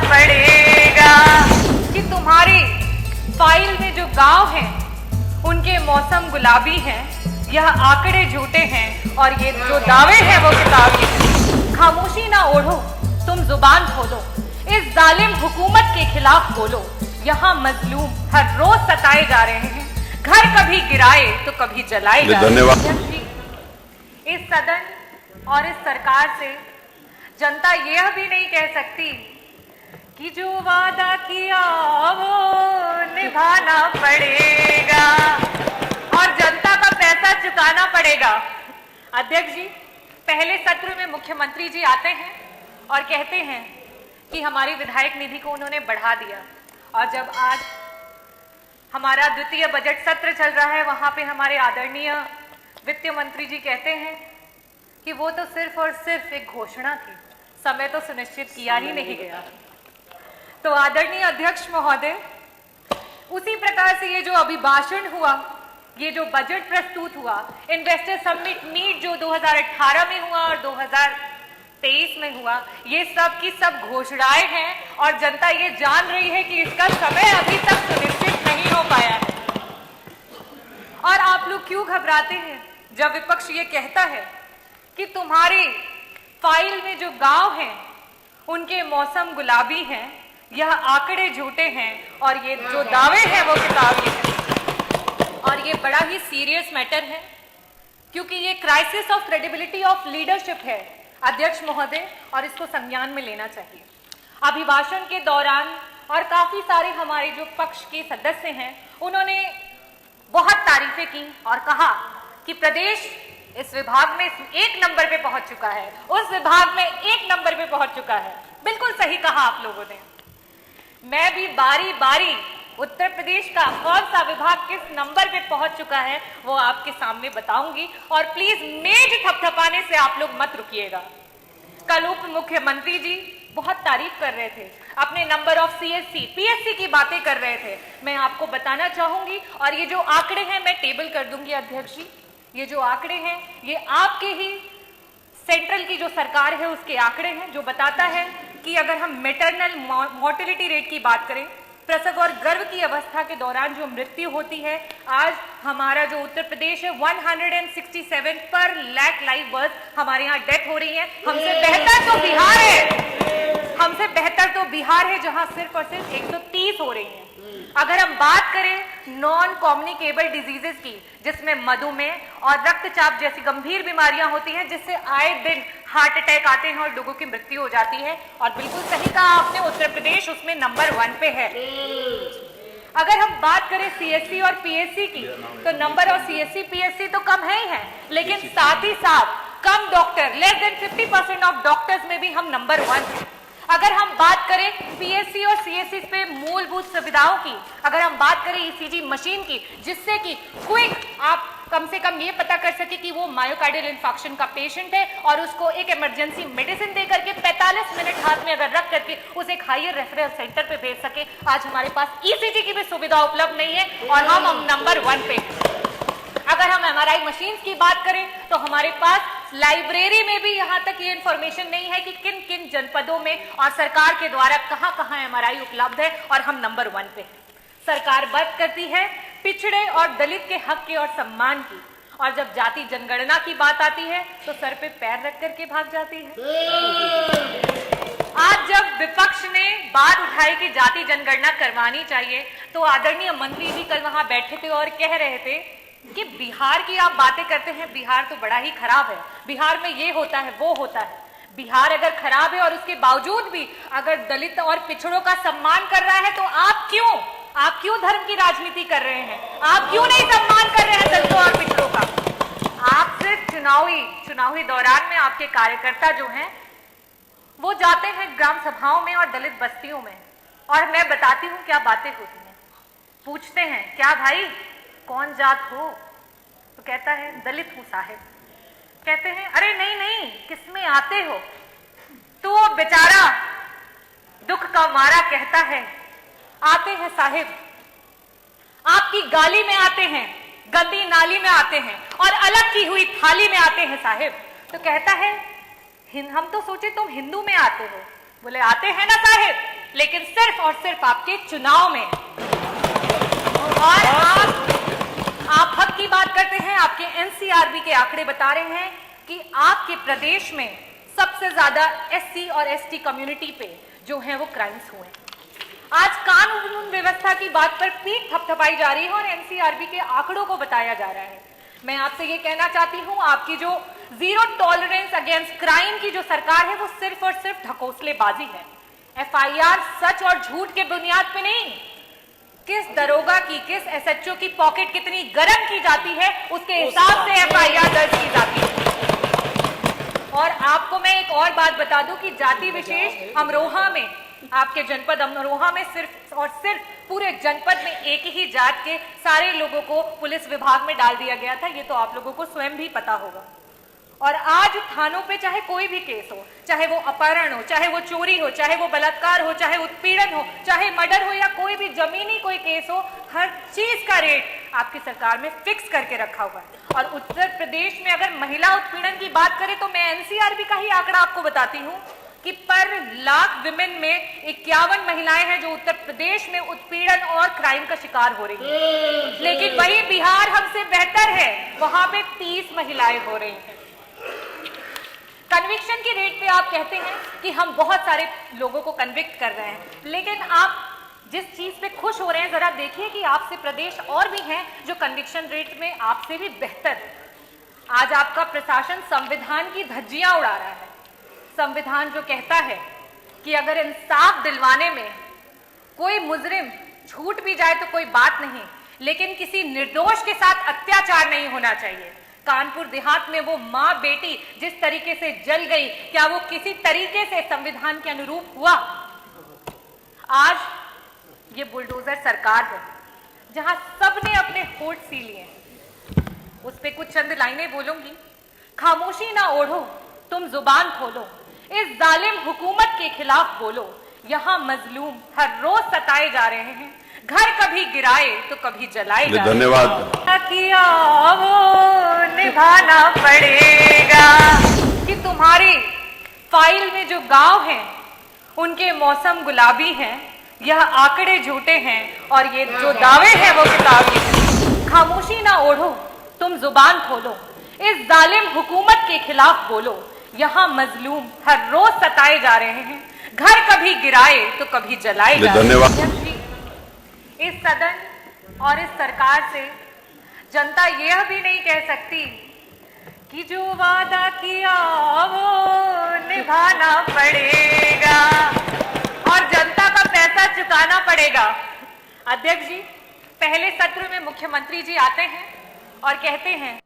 पड़ेगा कि तुम्हारी फाइल में जो गांव हैं उनके मौसम गुलाबी हैं, यह आंकड़े झूठे हैं और ये जो दावे हैं वो किताबी हैं। खामोशी ना ओढ़ो, तुम जुबान खोलो, इस जालिम हुकूमत के खिलाफ बोलो। यहाँ मजलूम हर रोज सताए जा रहे हैं, घर कभी गिराए तो कभी जलाए जा रहे हैं। इस सदन और इस सरकार से जनता यह भी नहीं कह सकती कि जो वादा किया वो निभाना पड़ेगा और जनता का पैसा चुकाना पड़ेगा। अध्यक्ष जी, पहले सत्र में मुख्यमंत्री जी आते हैं और कहते हैं कि हमारी विधायक निधि को उन्होंने बढ़ा दिया, और जब आज हमारा द्वितीय बजट सत्र चल रहा है वहां पे हमारे आदरणीय वित्त मंत्री जी कहते हैं कि वो तो सिर्फ और सिर्फ एक घोषणा थी, समय तो सुनिश्चित किया ही नहीं गया। तो आदरणीय अध्यक्ष महोदय, उसी प्रकार से ये जो अभिभाषण हुआ, ये जो बजट प्रस्तुत हुआ, इन्वेस्टर समिट मीट जो 2018 में हुआ और 2023 में हुआ, ये सब की सब घोषणाएं हैं और जनता ये जान रही है कि इसका समय अभी तक सुनिश्चित नहीं हो पाया है। और आप लोग क्यों घबराते हैं जब विपक्ष ये कहता है कि तुम्हारी फाइल में जो गांव हैं उनके मौसम गुलाबी हैं, यह आंकड़े झूठे हैं और ये जो दावे हैं वो किताबी हैं। और ये बड़ा ही सीरियस मैटर है क्योंकि ये crisis of credibility of leadership है अध्यक्ष महोदय, और इसको संज्ञान में लेना चाहिए। अभिभाषण के दौरान और काफी सारे हमारे जो पक्ष के सदस्य हैं उन्होंने बहुत तारीफें की और कहा कि प्रदेश इस विभाग में 1 नंबर पे पहुंच चुका है, उस विभाग में 1 नंबर पे पहुंच चुका है। बिल्कुल सही कहा आप लोगों ने। मैं भी बारी बारी उत्तर प्रदेश का कौन सा विभाग किस नंबर पे पहुंच चुका है वो आपके सामने बताऊंगी, और प्लीज मेज थपथपाने से आप लोग मत रुकिएगा। कल उप मुख्यमंत्री जी बहुत तारीफ कर रहे थे, अपने नंबर ऑफ सीएससी पीएससी की बातें कर रहे थे। मैं आपको बताना चाहूंगी, और ये जो आंकड़े हैं मैं टेबल कर दूंगी अध्यक्ष जी। ये जो आंकड़े हैं ये आपके ही सेंट्रल की जो सरकार है उसके आंकड़े हैं, जो बताता है कि अगर हम मैटरनल मोर्टेलिटी रेट की बात करें, प्रसव और गर्भ की अवस्था के दौरान जो मृत्यु होती है, आज हमारा जो उत्तर प्रदेश है 167 पर लाख लाइव बर्थ हमारे यहाँ डेथ हो रही है। हमसे बेहतर तो बिहार है, हमसे बेहतर तो बिहार है जहां सिर्फ और सिर्फ 130 हो रही है। अगर हम बात करें नॉन कम्युनिकेबल डिजीजेस की, जिसमें मधुमेह और रक्तचाप जैसी गंभीर बीमारियां होती हैं, जिससे आए दिन हार्ट अटैक आते हैं और लोगों की मृत्यु हो जाती है, और बिल्कुल सही कहा आपने, उत्तर प्रदेश उसमें नंबर 1 पे है। अगर हम बात करें सीएससी और पीएससी की, तो नंबर ऑफ सीएससी पीएससी तो कम है ही है, लेकिन साथ ही साथ कम doctor, less than 50% of doctors में भी हम नंबर 1 है। अगर हम बात करें पीएससी और सीएससी पे मूलभूत सुविधाओं की, अगर हम बात करें ईसीजी मशीन की, जिससे कि क्विक आप कम से कम ये पता कर सके कि वो मायोकार्डियल इंफार्क्शन का पेशेंट है और उसको एक इमरजेंसी मेडिसिन दे करके 45 मिनट हाथ में अगर रख करके उसे एक हायर रेफरल सेंटर पे भेज सके, आज हमारे पास ईसीजी की भी सुविधा उपलब्ध नहीं है और हम नंबर 1 पे। अगर हम एमआरआई मशीन्स की बात करें तो हमारे पास लाइब्रेरी में भी यहां तक ये इंफॉर्मेशन नहीं है कि किन किन जनपदों में और सरकार के द्वारा कहां कहां एमआरआई उपलब्ध है, और हम नंबर 1 पे हैं। सरकार बात करती है पिछड़े और दलित के हक की और सम्मान की, और जब जाति जनगणना की बात आती है तो सर पे पैर रख करके भाग जाती है। आज जब विपक्ष ने बात उठाई कि जाति जनगणना करवानी चाहिए, तो आदरणीय मंत्री जी कल वहां बैठे थे और कह रहे थे कि बिहार की आप बातें करते हैं, बिहार तो बड़ा ही खराब है, बिहार में ये होता है वो होता है। बिहार अगर खराब है और उसके बावजूद भी अगर दलित और पिछड़ों का सम्मान कर रहा है, तो आप क्यों धर्म की राजनीति कर रहे हैं? आप क्यों नहीं सम्मान कर रहे हैं दलितों और पिछड़ों का? आप सिर्फ चुनावी दौरान में आपके कार्यकर्ता जो हैं वो जाते हैं ग्राम सभाओं में और दलित बस्तियों में, और मैं बताती हूँ क्या बातें होती हैं। पूछते हैं क्या भाई कौन जात हो, तो कहता है दलित हूं साहिब। कहते हैं अरे नहीं किसमें आते हो, तो वो बेचारा दुख का मारा कहता है आते हैं साहिब, आपकी गाली में आते हैं, गंदी नाली में आते हैं और अलग की हुई थाली में आते हैं साहिब। तो कहता है हम तो सोचे तुम हिंदू में आते हो। बोले आते हैं ना साहिब, लेकिन सिर्फ और सिर्फ आपके चुनाव में। और आप हक की बात करते हैं। आपके एनसीआरबी के आंकड़े बता रहे हैं कि आपके प्रदेश में सबसे ज्यादा एससी और एसटी कम्युनिटी पे जो है वो क्राइम्स हुए। आज कानून व्यवस्था की बात पर पीठ थपथपाई जा रही है और एनसीआरबी के आंकड़ों को बताया जा रहा है। मैं आपसे ये कहना चाहती हूं, आपकी जो जीरो टॉलरेंस अगेंस्ट क्राइम की जो सरकार है वो सिर्फ और सिर्फ ढकोसलेबाजी है। एफआईआर सच और झूठ के बुनियाद पे नहीं, किस दरोगा की, किस एसएचओ की पॉकेट कितनी गर्म की जाती है उसके हिसाब से एफआईआर दर्ज की जाती है। और आपको मैं एक और बात बता दूं कि जाति विशेष अमरोहा में, आपके जनपद अमरोहा में सिर्फ और सिर्फ पूरे जनपद में एक ही जात के सारे लोगों को पुलिस विभाग में डाल दिया गया था। ये तो आप लोगों को स्वयं भी पता होगा। और आज थानों पे चाहे कोई भी केस हो, चाहे वो अपहरण हो, चाहे वो चोरी हो, चाहे वो बलात्कार हो, चाहे उत्पीड़न हो, चाहे मर्डर हो या कोई भी जमीनी कोई केस हो, हर चीज का रेट आपकी सरकार में फिक्स करके रखा हुआ है। और उत्तर प्रदेश में अगर महिला उत्पीड़न की बात करें तो मैं एनसीआरबी का ही आंकड़ा आपको बताती हूँ कि पर लाख विमेन में 51 महिलाएं हैं जो उत्तर प्रदेश में उत्पीड़न और क्राइम का शिकार हो रही हैं। लेकिन वही बिहार हमसे बेहतर है, वहां पे 30 महिलाएं हो रही हैं। कन्विक्शन की रेट पे आप कहते हैं कि हम बहुत सारे लोगों को कन्विक्ट कर रहे हैं, लेकिन आप जिस चीज पे खुश हो रहे हैं जरा देखिए कि आपसे प्रदेश और भी हैं जो कन्विक्शन रेट में आपसे भी बेहतर है। आज आपका प्रशासन संविधान की धज्जियां उड़ा रहा है। संविधान जो कहता है कि अगर इंसाफ दिलवाने में कोई मुजरिम छूट भी जाए तो कोई बात नहीं, लेकिन किसी निर्दोष के साथ अत्याचार नहीं होना चाहिए। कानपुर देहात में वो माँ बेटी जिस तरीके से जल गई, क्या वो किसी तरीके से संविधान के अनुरूप हुआ? आज ये बुलडोजर सरकार है जहां सबने अपने होठ सी लिए, उस पे कुछ चंद लाइनें बोलूंगी। खामोशी ना ओढ़ो, तुम जुबान खोलो, इस जालिम हुकूमत के खिलाफ बोलो। यहाँ मजलूम हर रोज सताए जा रहे हैं, घर कभी गिराए तो कभी जलाए जा। धन्यवाद। किया वो निभाना पड़ेगा कि तुम्हारी फाइल में जो गांव हैं उनके मौसम गुलाबी हैं, यह आंकड़े झूठे हैं और ये जो दावे हैं वो किताबी हैं। खामोशी ना ओढ़ो, तुम जुबान खोलो, इस जालिम हुकूमत के खिलाफ बोलो। यहाँ मजलूम हर रोज सताए जा रहे हैं, घर कभी गिराए तो कभी जलाए जा। धन्यवाद। इस सदन और इस सरकार से जनता यह भी नहीं कह सकती कि जो वादा किया वो निभाना पड़ेगा और जनता का पैसा चुकाना पड़ेगा। अध्यक्ष जी, पहले सत्र में मुख्यमंत्री जी आते हैं और कहते हैं